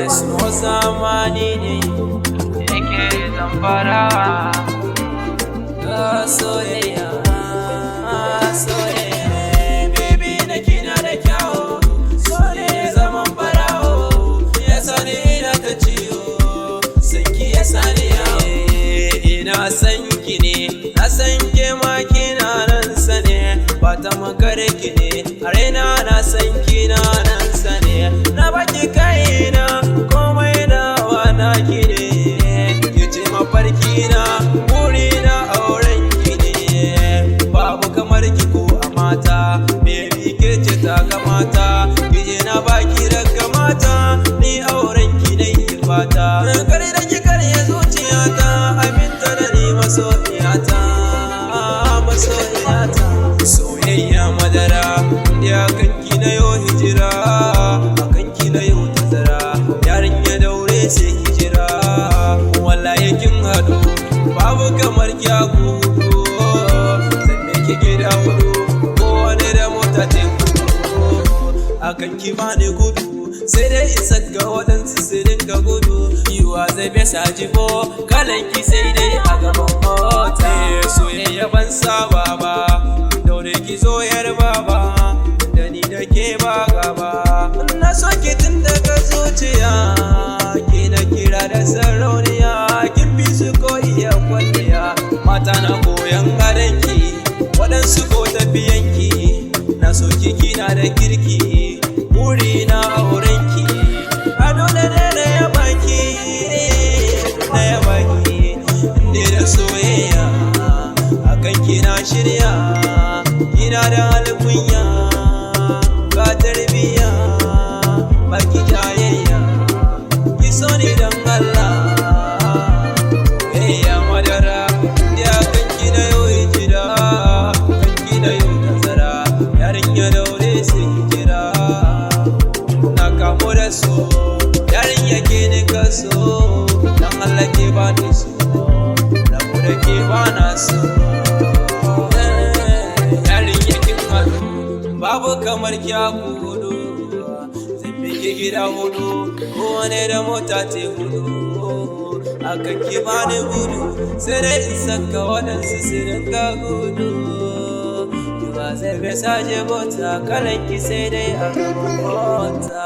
Smo zamani ne yake zamfarawa soyayya soyayya baby na kina da kyawo so ne zaman barawo ya sani ina ta ciwo sanki ya sani yawo ina san ki ne na san ke ma kina nan sane ba ta makare ki ne a raina na san kina nan sane na baki kaina komai nawa na ki ne ki ce mafarki na buri na auren ki ne babu kamar ki ko a mata baby ke ce ta kamata ki je na baki daga mata ni auren ki ne ki fata kare da ki karya zuciyata aminta da ni masoyiyata masoyiyata soyayya madara ya kanki na yo hijira kanki na yo tazara yarin ya daure sai hijira wallahi kin hadu babu kamar ki a gudu sanne ki gida hudu ko wani da mota te akan ki bani gudu sai dai in saka waɗansu su dinga gudu yiwa zai besa jibo kalan ki sai dai a gaban mota soyayya ban saba ba daure ki zo yar baba da ni da ke ba gaba na so ki tun daga zuciya ki na kira da sarauniya kin fi su ko iya kwalliya mata na koyan garanki waɗansu ko tafiyanki na so ki kina da kirki buri na aurenki ado da ya baki da ya baki ne da soyayya akan kina shirya kina da alkunya ga tarbiya baki jayayya ki so ni dan Allah soyayya madara ya kanki da yau hijira kanki da yau tazara yarin ya daure sai hijira na kamo da so yarin yake ni kaso dan Allah ke ba ni so rabu da ke ba na so babu kamar kya gudu zan bige gida hudu ko wane da mota te hudu akan ki bani gudu sai dai in saka waɗansu su dinga gudu ba zai bai saje bota kalan ki sai dai a gaban mota